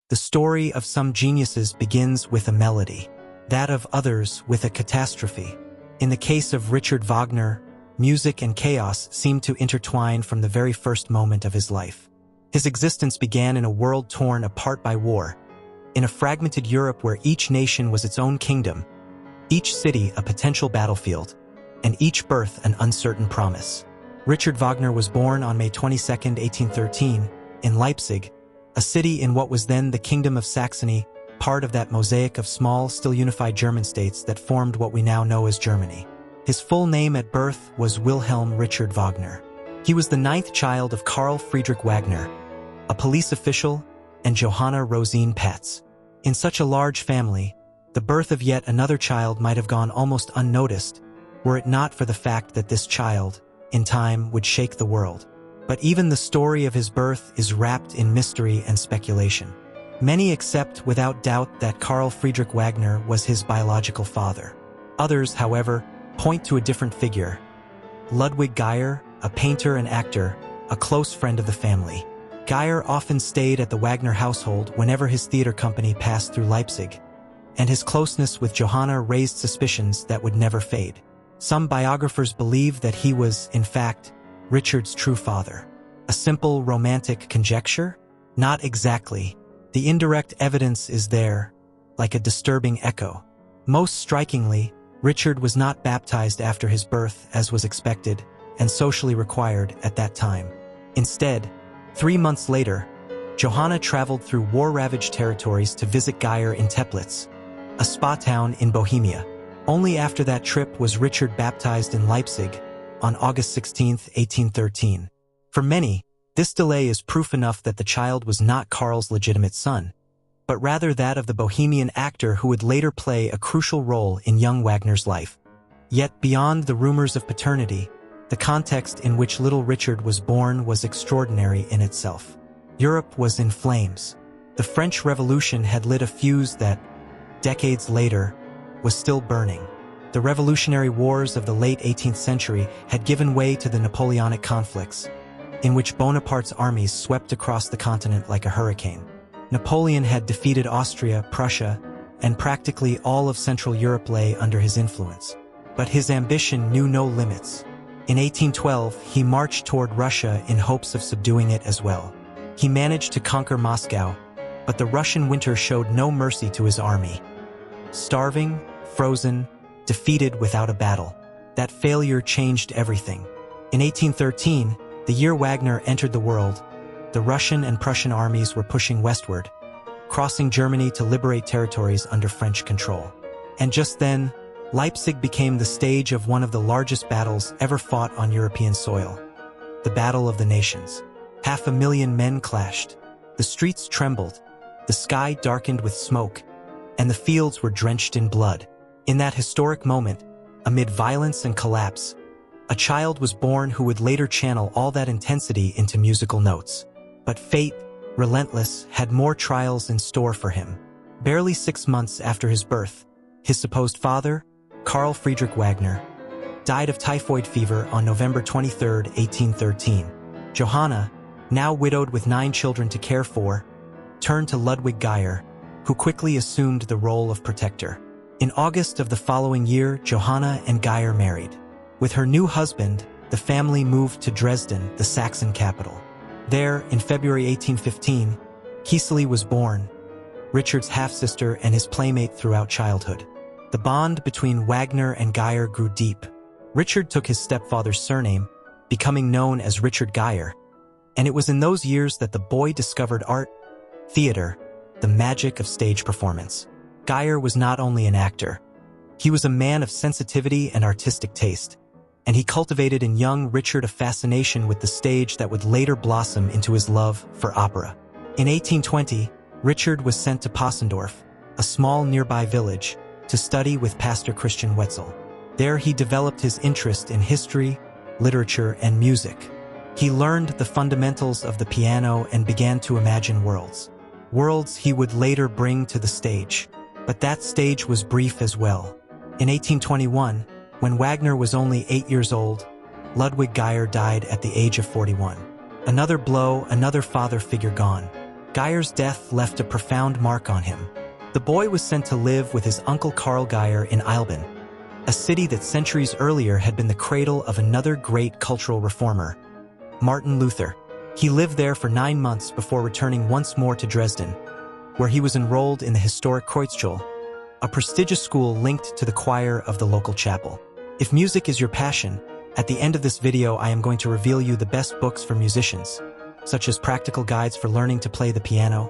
The story of some geniuses begins with a melody, that of others with a catastrophe. In the case of Richard Wagner, music and chaos seemed to intertwine from the very first moment of his life. His existence began in a world torn apart by war, in a fragmented Europe where each nation was its own kingdom, each city a potential battlefield, and each birth an uncertain promise. Richard Wagner was born on May 22, 1813, in Leipzig, a city in what was then the Kingdom of Saxony, part of that mosaic of small, still unified German states that formed what we now know as Germany. His full name at birth was Wilhelm Richard Wagner. He was the 9th child of Carl Friedrich Wagner, a police official, and Johanna Rosine Patz. In such a large family, the birth of yet another child might have gone almost unnoticed, were it not for the fact that this child, in time, would shake the world. But even the story of his birth is wrapped in mystery and speculation. Many accept without doubt that Carl Friedrich Wagner was his biological father. Others, however, point to a different figure. Ludwig Geyer, a painter and actor, a close friend of the family. Geyer often stayed at the Wagner household whenever his theater company passed through Leipzig, and his closeness with Johanna raised suspicions that would never fade. Some biographers believe that he was, in fact, Richard's true father. A simple romantic conjecture? Not exactly. The indirect evidence is there, like a disturbing echo. Most strikingly, Richard was not baptized after his birth as was expected and socially required at that time. Instead, 3 months later, Johanna traveled through war-ravaged territories to visit Geyer in Teplitz, a spa town in Bohemia. Only after that trip was Richard baptized in Leipzig on August 16, 1813. For many, this delay is proof enough that the child was not Karl's legitimate son, but rather that of the Bohemian actor who would later play a crucial role in young Wagner's life. Yet beyond the rumors of paternity, the context in which little Richard was born was extraordinary in itself. Europe was in flames. The French Revolution had lit a fuse that, decades later, was still burning. The revolutionary wars of the late 18th century had given way to the Napoleonic conflicts, in which Bonaparte's armies swept across the continent like a hurricane. Napoleon had defeated Austria, Prussia, and practically all of Central Europe lay under his influence. But his ambition knew no limits. In 1812, he marched toward Russia in hopes of subduing it as well. He managed to conquer Moscow, but the Russian winter showed no mercy to his army. Starving, frozen, defeated without a battle. That failure changed everything. In 1813, the year Wagner entered the world, the Russian and Prussian armies were pushing westward, crossing Germany to liberate territories under French control. And just then, Leipzig became the stage of one of the largest battles ever fought on European soil. The Battle of the Nations. 500,000 men clashed. The streets trembled, the sky darkened with smoke, and the fields were drenched in blood. In that historic moment, amid violence and collapse, a child was born who would later channel all that intensity into musical notes. But fate, relentless, had more trials in store for him. Barely 6 months after his birth, his supposed father, Carl Friedrich Wagner, died of typhoid fever on November 23, 1813. Johanna, now widowed with 9 children to care for, turned to Ludwig Geyer, who quickly assumed the role of protector. In August of the following year, Johanna and Geyer married. With her new husband, the family moved to Dresden, the Saxon capital. There, in February 1815, Gisela was born, Richard's half-sister and his playmate throughout childhood. The bond between Wagner and Geyer grew deep. Richard took his stepfather's surname, becoming known as Richard Geyer, and it was in those years that the boy discovered art, theater, the magic of stage performance. Geyer was not only an actor. He was a man of sensitivity and artistic taste, and he cultivated in young Richard a fascination with the stage that would later blossom into his love for opera. In 1820, Richard was sent to Possendorf, a small nearby village, to study with Pastor Christian Wetzel. There he developed his interest in history, literature, and music. He learned the fundamentals of the piano and began to imagine worlds. Worlds he would later bring to the stage. But that stage was brief as well. In 1821, when Wagner was only 8 years old, Ludwig Geyer died at the age of 41. Another blow, another father figure gone. Geyer's death left a profound mark on him. The boy was sent to live with his uncle Karl Geyer in Eilben, a city that centuries earlier had been the cradle of another great cultural reformer, Martin Luther. He lived there for 9 months before returning once more to Dresden, where he was enrolled in the historic Kreuzschule, a prestigious school linked to the choir of the local chapel. If music is your passion, at the end of this video I am going to reveal you the best books for musicians, such as practical guides for learning to play the piano,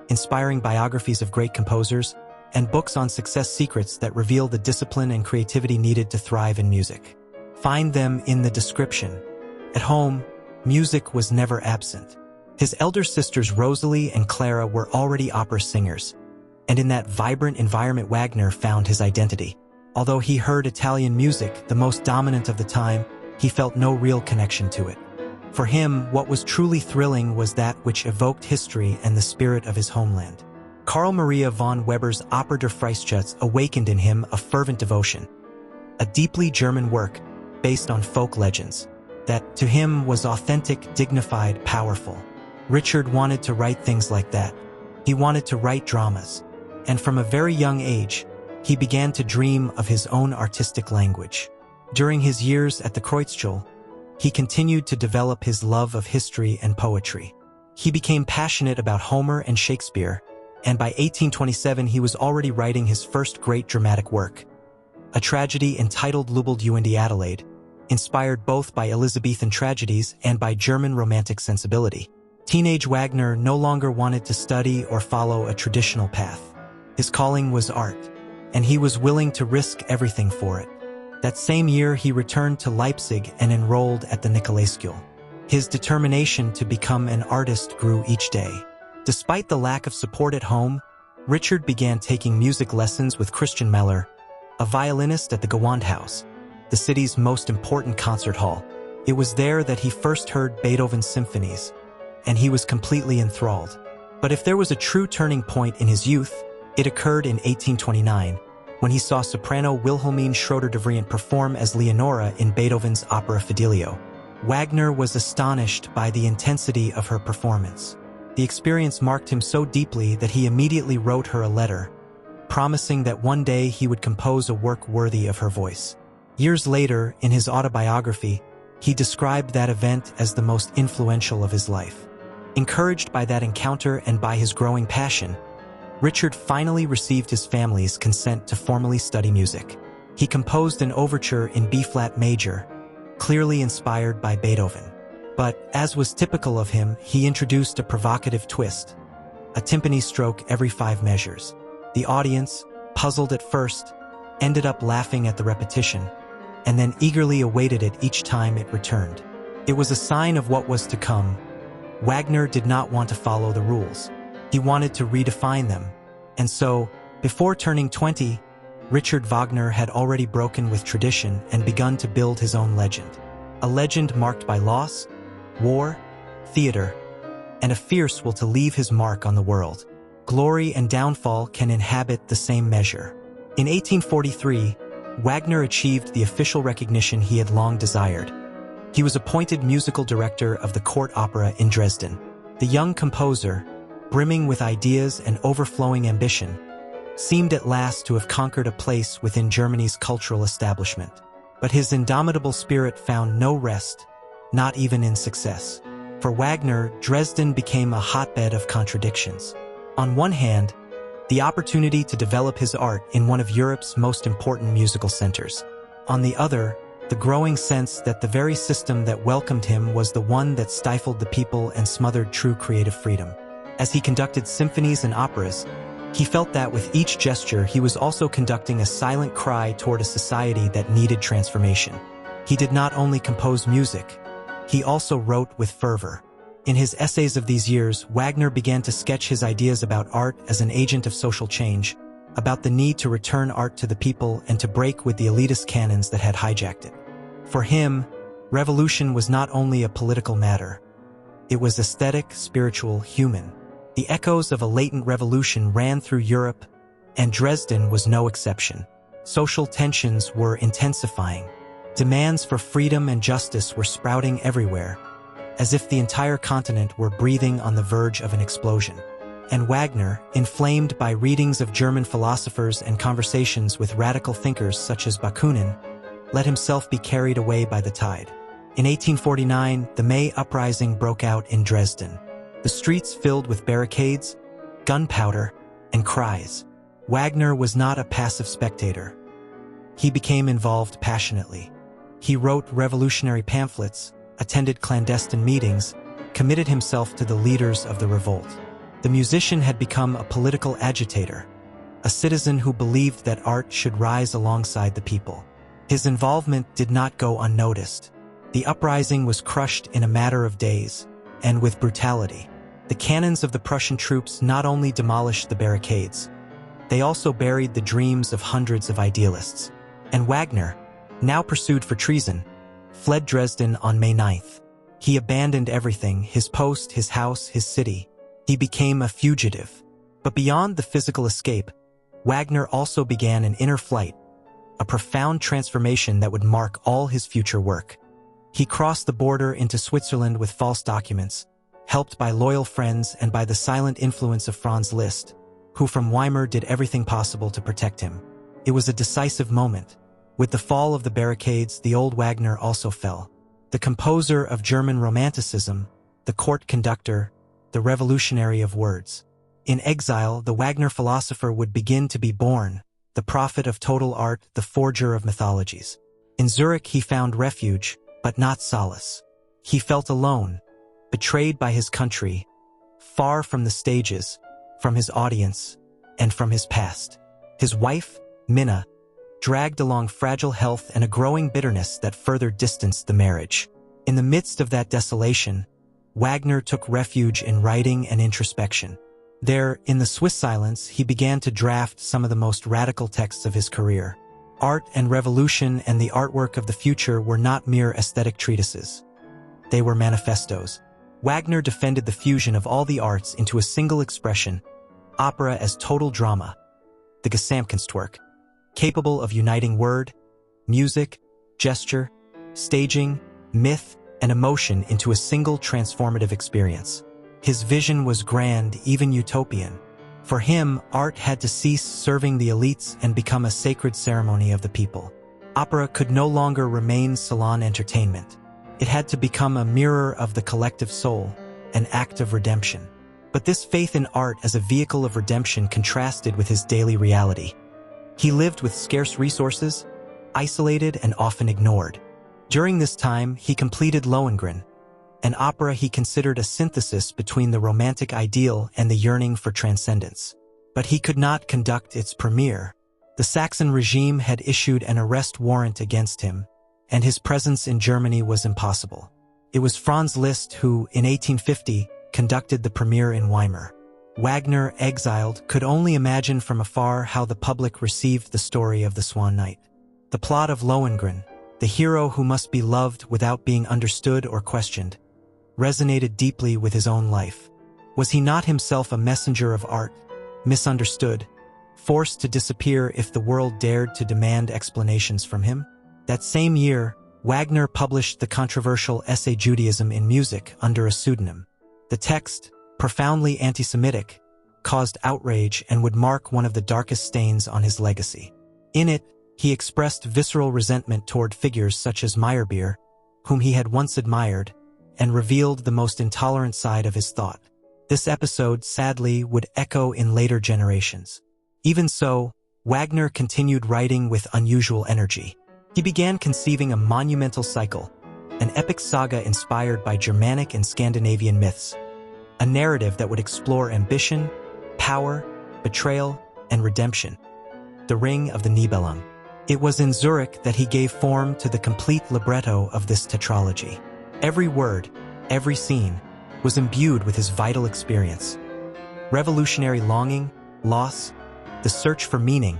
inspiring biographies of great composers, and books on success secrets that reveal the discipline and creativity needed to thrive in music. Find them in the description. At home, music was never absent. His elder sisters Rosalie and Clara were already opera singers, and in that vibrant environment Wagner found his identity. Although he heard Italian music, the most dominant of the time, he felt no real connection to it. For him, what was truly thrilling was that which evoked history and the spirit of his homeland. Carl Maria von Weber's Oper der Freischütz awakened in him a fervent devotion, a deeply German work based on folk legends that, to him, was authentic, dignified, powerful. Richard wanted to write things like that. He wanted to write dramas, and from a very young age, he began to dream of his own artistic language. During his years at the Kreuzschule, he continued to develop his love of history and poetry. He became passionate about Homer and Shakespeare, and by 1827 he was already writing his first great dramatic work, a tragedy entitled Lübelde und die Adelaide, inspired both by Elizabethan tragedies and by German romantic sensibility. Teenage Wagner no longer wanted to study or follow a traditional path. His calling was art, and he was willing to risk everything for it. That same year he returned to Leipzig and enrolled at the Nikolausschule. His determination to become an artist grew each day. Despite the lack of support at home, Richard began taking music lessons with Christian Meller, a violinist at the Gewandhaus, the city's most important concert hall. It was there that he first heard Beethoven's symphonies, and he was completely enthralled. But if there was a true turning point in his youth, it occurred in 1829, when he saw soprano Wilhelmine Schroeder-de Vries perform as Leonora in Beethoven's opera Fidelio. Wagner was astonished by the intensity of her performance. The experience marked him so deeply that he immediately wrote her a letter, promising that one day he would compose a work worthy of her voice. Years later, in his autobiography, he described that event as the most influential of his life. Encouraged by that encounter and by his growing passion, Richard finally received his family's consent to formally study music. He composed an overture in B-flat major, clearly inspired by Beethoven. But, as was typical of him, he introduced a provocative twist, a timpani stroke every 5 measures. The audience, puzzled at first, ended up laughing at the repetition, and then eagerly awaited it each time it returned. It was a sign of what was to come. Wagner did not want to follow the rules. He wanted to redefine them, and so, before turning 20, Richard Wagner had already broken with tradition and begun to build his own legend. A legend marked by loss, war, theater, and a fierce will to leave his mark on the world. Glory and downfall can inhabit the same measure. In 1843, Wagner achieved the official recognition he had long desired. He was appointed musical director of the court opera in Dresden. The young composer, brimming with ideas and overflowing ambition, seemed at last to have conquered a place within Germany's cultural establishment. But his indomitable spirit found no rest, not even in success. For Wagner, Dresden became a hotbed of contradictions. On one hand, the opportunity to develop his art in one of Europe's most important musical centers. On the other, the growing sense that the very system that welcomed him was the one that stifled the people and smothered true creative freedom. As he conducted symphonies and operas, he felt that with each gesture he was also conducting a silent cry toward a society that needed transformation. He did not only compose music, he also wrote with fervor. In his essays of these years, Wagner began to sketch his ideas about art as an agent of social change, about the need to return art to the people and to break with the elitist canons that had hijacked it. For him, revolution was not only a political matter. It was aesthetic, spiritual, human. The echoes of a latent revolution ran through Europe, and Dresden was no exception. Social tensions were intensifying. Demands for freedom and justice were sprouting everywhere, as if the entire continent were breathing on the verge of an explosion. and Wagner, inflamed by readings of German philosophers and conversations with radical thinkers such as Bakunin, let himself be carried away by the tide. In 1849, the May Uprising broke out in Dresden. The streets filled with barricades, gunpowder, and cries. Wagner was not a passive spectator. He became involved passionately. He wrote revolutionary pamphlets, attended clandestine meetings, committed himself to the leaders of the revolt. The musician had become a political agitator, a citizen who believed that art should rise alongside the people. His involvement did not go unnoticed. The uprising was crushed in a matter of days, and with brutality. The cannons of the Prussian troops not only demolished the barricades, they also buried the dreams of hundreds of idealists. And Wagner, now pursued for treason, fled Dresden on May 9th. He abandoned everything, his post, his house, his city. He became a fugitive. But beyond the physical escape, Wagner also began an inner flight, a profound transformation that would mark all his future work. He crossed the border into Switzerland with false documents, helped by loyal friends and by the silent influence of Franz Liszt, who from Weimar did everything possible to protect him. It was a decisive moment. With the fall of the barricades, the old Wagner also fell. The composer of German Romanticism, the court conductor, the revolutionary of words. In exile, the Wagner philosopher would begin to be born, the prophet of total art, the forger of mythologies. In Zurich he found refuge, but not solace. He felt alone, betrayed by his country, far from the stages, from his audience, and from his past. His wife, Minna, dragged along fragile health and a growing bitterness that further distanced the marriage. In the midst of that desolation, Wagner took refuge in writing and introspection. There, in the Swiss silence, he began to draft some of the most radical texts of his career. Art and revolution and the artwork of the future were not mere aesthetic treatises. They were manifestos. Wagner defended the fusion of all the arts into a single expression, opera as total drama, the Gesamtkunstwerk, capable of uniting word, music, gesture, staging, myth, and emotion into a single transformative experience. His vision was grand, even utopian. For him, art had to cease serving the elites and become a sacred ceremony of the people. Opera could no longer remain salon entertainment. It had to become a mirror of the collective soul, an act of redemption. But this faith in art as a vehicle of redemption contrasted with his daily reality. He lived with scarce resources, isolated and often ignored. During this time, he completed Lohengrin, an opera he considered a synthesis between the romantic ideal and the yearning for transcendence. But he could not conduct its premiere. The Saxon regime had issued an arrest warrant against him, and his presence in Germany was impossible. It was Franz Liszt who, in 1850, conducted the premiere in Weimar. Wagner, exiled, could only imagine from afar how the public received the story of the Swan Knight. The plot of Lohengrin, the hero who must be loved without being understood or questioned, resonated deeply with his own life. Was he not himself a messenger of art, misunderstood, forced to disappear if the world dared to demand explanations from him? That same year, Wagner published the controversial essay Judaism in Music under a pseudonym. The text, profoundly anti-Semitic, caused outrage and would mark one of the darkest stains on his legacy. In it, he expressed visceral resentment toward figures such as Meyerbeer, whom he had once admired, and revealed the most intolerant side of his thought. This episode, sadly, would echo in later generations. Even so, Wagner continued writing with unusual energy. He began conceiving a monumental cycle, an epic saga inspired by Germanic and Scandinavian myths, a narrative that would explore ambition, power, betrayal, and redemption. The Ring of the Nibelung. It was in Zurich that he gave form to the complete libretto of this tetralogy. Every word, every scene, was imbued with his vital experience. Revolutionary longing, loss, the search for meaning,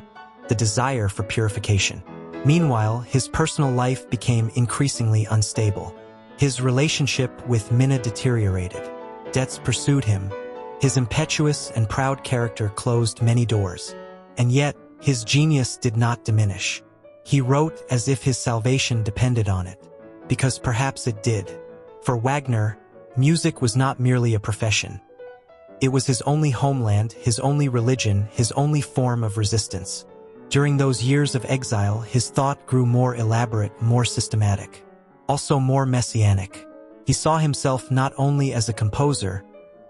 the desire for purification. Meanwhile, his personal life became increasingly unstable. His relationship with Minna deteriorated. Debts pursued him. His impetuous and proud character closed many doors. And yet, his genius did not diminish. He wrote as if his salvation depended on it, because perhaps it did. For Wagner, music was not merely a profession. It was his only homeland, his only religion, his only form of resistance. During those years of exile, his thought grew more elaborate, more systematic, also more messianic. He saw himself not only as a composer,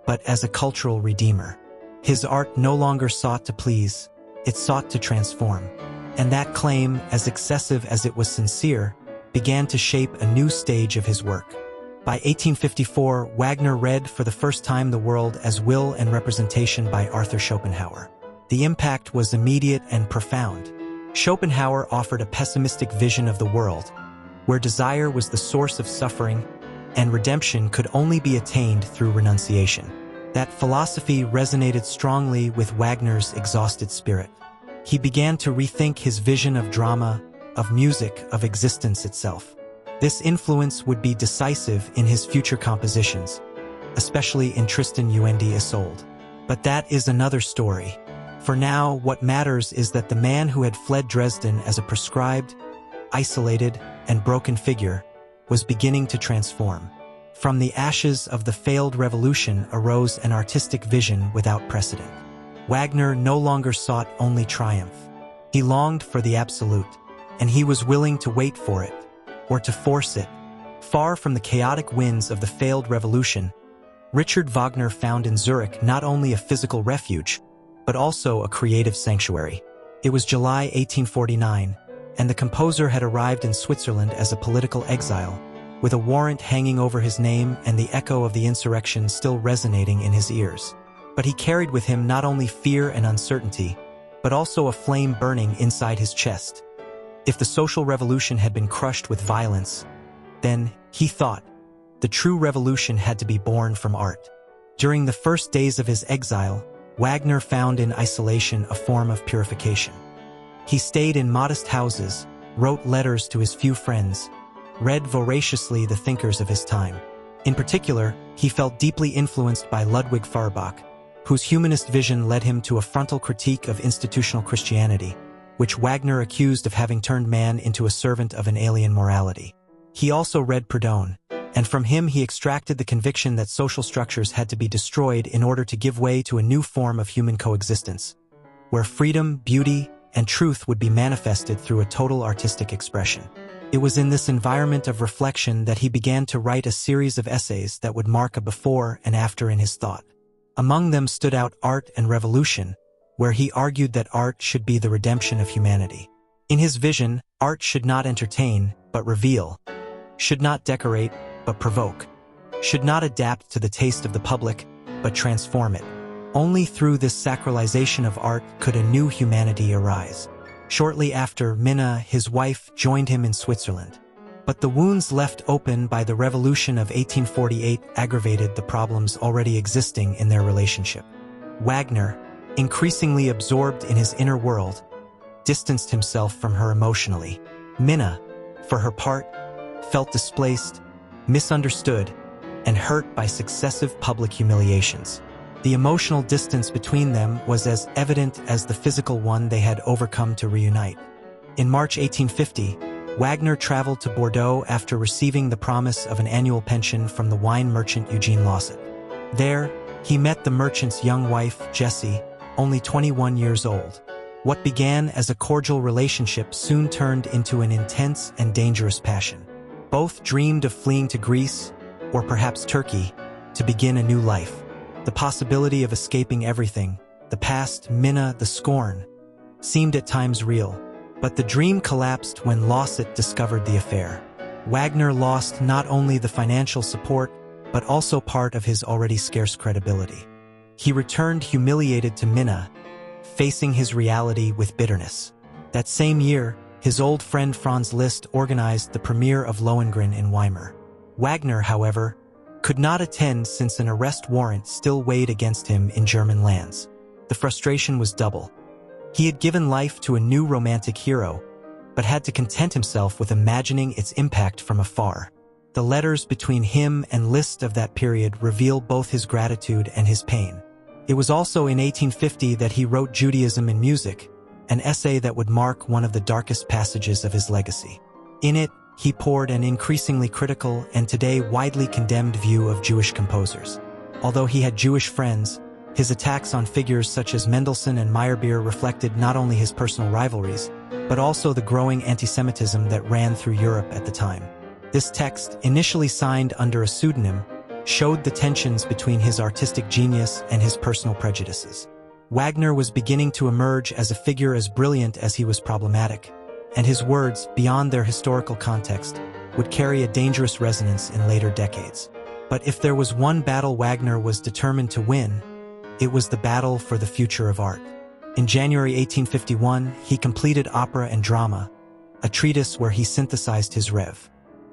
but as a cultural redeemer. His art no longer sought to please, it sought to transform. And that claim, as excessive as it was sincere, began to shape a new stage of his work. By 1854, Wagner read for the first time the world as Will and Representation by Arthur Schopenhauer. The impact was immediate and profound. Schopenhauer offered a pessimistic vision of the world, where desire was the source of suffering and redemption could only be attained through renunciation. That philosophy resonated strongly with Wagner's exhausted spirit. He began to rethink his vision of drama, of music, of existence itself. This influence would be decisive in his future compositions, especially in Tristan und Isolde. But that is another story. For now, what matters is that the man who had fled Dresden as a proscribed, isolated, and broken figure was beginning to transform. From the ashes of the failed revolution arose an artistic vision without precedent. Wagner no longer sought only triumph. He longed for the absolute, and he was willing to wait for it, or to force it. Far from the chaotic winds of the failed revolution, Richard Wagner found in Zurich not only a physical refuge, but also a creative sanctuary. It was July 1849, and the composer had arrived in Switzerland as a political exile, with a warrant hanging over his name and the echo of the insurrection still resonating in his ears. But he carried with him not only fear and uncertainty, but also a flame burning inside his chest. If the social revolution had been crushed with violence, then, he thought, the true revolution had to be born from art. During the first days of his exile, Wagner found in isolation a form of purification. He stayed in modest houses, wrote letters to his few friends, read voraciously the thinkers of his time. In particular, he felt deeply influenced by Ludwig Feuerbach, whose humanist vision led him to a frontal critique of institutional Christianity, which Wagner accused of having turned man into a servant of an alien morality. He also read Proudhon, and from him he extracted the conviction that social structures had to be destroyed in order to give way to a new form of human coexistence, where freedom, beauty, and truth would be manifested through a total artistic expression. It was in this environment of reflection that he began to write a series of essays that would mark a before and after in his thought. Among them stood out Art and Revolution, where he argued that art should be the redemption of humanity. In his vision, art should not entertain, but reveal, should not decorate, but provoke, should not adapt to the taste of the public, but transform it. Only through this sacralization of art could a new humanity arise. Shortly after, Minna, his wife, joined him in Switzerland. But the wounds left open by the Revolution of 1848 aggravated the problems already existing in their relationship. Wagner, increasingly absorbed in his inner world, distanced himself from her emotionally. Minna, for her part, felt displaced, misunderstood, and hurt by successive public humiliations. The emotional distance between them was as evident as the physical one they had overcome to reunite. In March 1850, Wagner traveled to Bordeaux after receiving the promise of an annual pension from the wine merchant Eugene Losset. There, he met the merchant's young wife, Jessie, only 21 years old. What began as a cordial relationship soon turned into an intense and dangerous passion. Both dreamed of fleeing to Greece, or perhaps Turkey, to begin a new life. The possibility of escaping everything, the past, Minna, the scorn, seemed at times real. But the dream collapsed when Losset discovered the affair. Wagner lost not only the financial support, but also part of his already scarce credibility. He returned humiliated to Minna, facing his reality with bitterness. That same year, his old friend Franz Liszt organized the premiere of Lohengrin in Weimar. Wagner, however, could not attend since an arrest warrant still weighed against him in German lands. The frustration was double. He had given life to a new romantic hero, but had to content himself with imagining its impact from afar. The letters between him and Liszt of that period reveal both his gratitude and his pain. It was also in 1850 that he wrote Judaism in Music, an essay that would mark one of the darkest passages of his legacy. In it, he poured an increasingly critical and today widely condemned view of Jewish composers. Although he had Jewish friends, His attacks on figures such as Mendelssohn and Meyerbeer reflected not only his personal rivalries, but also the growing anti-Semitism that ran through Europe at the time. This text, initially signed under a pseudonym, showed the tensions between his artistic genius and his personal prejudices. Wagner was beginning to emerge as a figure as brilliant as he was problematic, and his words, beyond their historical context, would carry a dangerous resonance in later decades. But if there was one battle Wagner was determined to win, it was the battle for the future of art. In January 1851, he completed Opera and Drama, a treatise where he synthesized his Rev.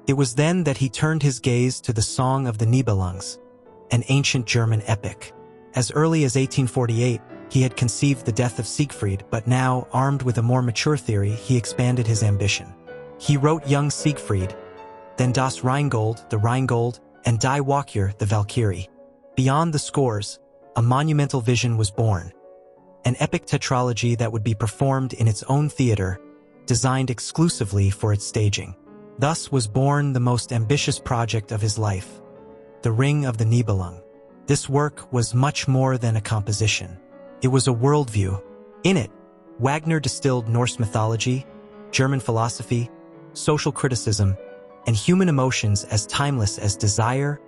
It was then that he turned his gaze to the Song of the Nibelungs, an ancient German epic. As early as 1848, he had conceived the death of Siegfried, but now, armed with a more mature theory, he expanded his ambition. He wrote Young Siegfried, then Das Rheingold, the Rheingold, and Die Walküre, the Valkyrie. Beyond the scores, a monumental vision was born, an epic tetralogy that would be performed in its own theater, designed exclusively for its staging. Thus was born the most ambitious project of his life, The Ring of the Nibelung. This work was much more than a composition. It was a worldview. In it, Wagner distilled Norse mythology, German philosophy, social criticism, and human emotions as timeless as desire,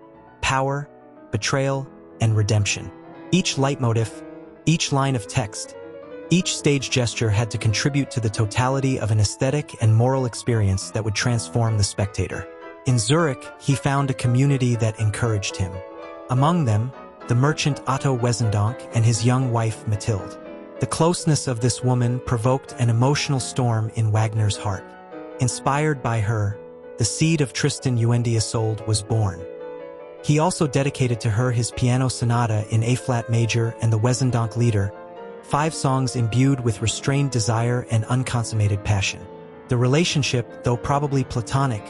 power, betrayal, and redemption. Each leitmotif, each line of text, each stage gesture had to contribute to the totality of an aesthetic and moral experience that would transform the spectator. In Zurich, he found a community that encouraged him. Among them, the merchant Otto Wesendonck and his young wife Mathilde. The closeness of this woman provoked an emotional storm in Wagner's heart. Inspired by her, the seed of Tristan und Isolde was born. He also dedicated to her his piano sonata in A-flat major and the Wesendonck Lieder, 5 songs imbued with restrained desire and unconsummated passion. The relationship, though probably platonic,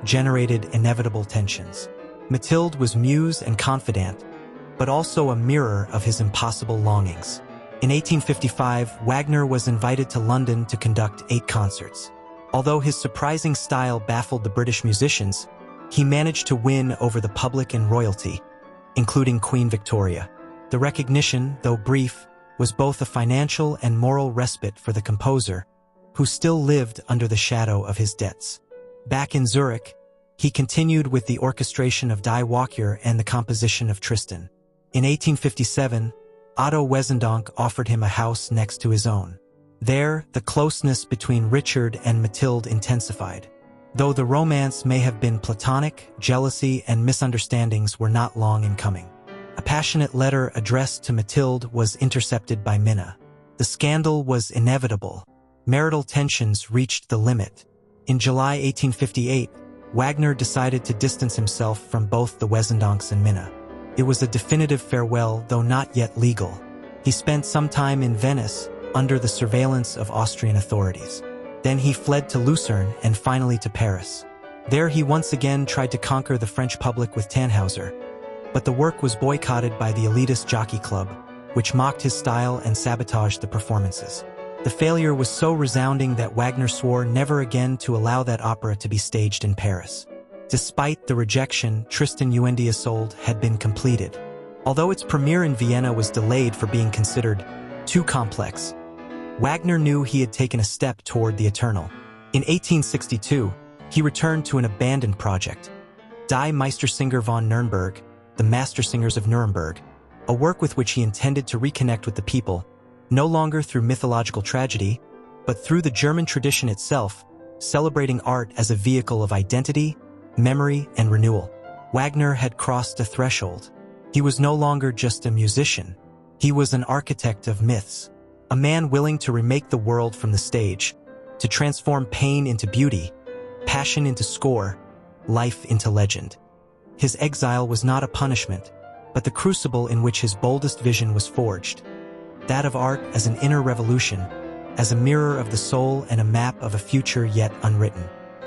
generated inevitable tensions. Mathilde was muse and confidant, but also a mirror of his impossible longings. In 1855, Wagner was invited to London to conduct 8 concerts. Although his surprising style baffled the British musicians, he managed to win over the public and royalty, including Queen Victoria. The recognition, though brief, was both a financial and moral respite for the composer, who still lived under the shadow of his debts. Back in Zurich, he continued with the orchestration of Die Walküre and the composition of Tristan. In 1857, Otto Wesendonck offered him a house next to his own. There, the closeness between Richard and Mathilde intensified. Though the romance may have been platonic, jealousy and misunderstandings were not long in coming. A passionate letter addressed to Mathilde was intercepted by Minna. The scandal was inevitable. Marital tensions reached the limit. In July 1858, Wagner decided to distance himself from both the Wesendoncks and Minna. It was a definitive farewell, though not yet legal. He spent some time in Venice, under the surveillance of Austrian authorities. Then he fled to Lucerne and finally to Paris. There he once again tried to conquer the French public with Tannhauser, but the work was boycotted by the elitist jockey club, which mocked his style and sabotaged the performances. The failure was so resounding that Wagner swore never again to allow that opera to be staged in Paris. Despite the rejection, Tristan und Isolde had been completed. Although its premiere in Vienna was delayed for being considered too complex, Wagner knew he had taken a step toward the eternal. In 1862, he returned to an abandoned project, Die Meistersinger von Nürnberg, the Mastersingers of Nuremberg, a work with which he intended to reconnect with the people, no longer through mythological tragedy, but through the German tradition itself, celebrating art as a vehicle of identity, memory, and renewal. Wagner had crossed a threshold. He was no longer just a musician. He was an architect of myths, a man willing to remake the world from the stage, to transform pain into beauty, passion into score, life into legend. His exile was not a punishment, but the crucible in which his boldest vision was forged, that of art as an inner revolution, as a mirror of the soul and a map of a future yet unwritten.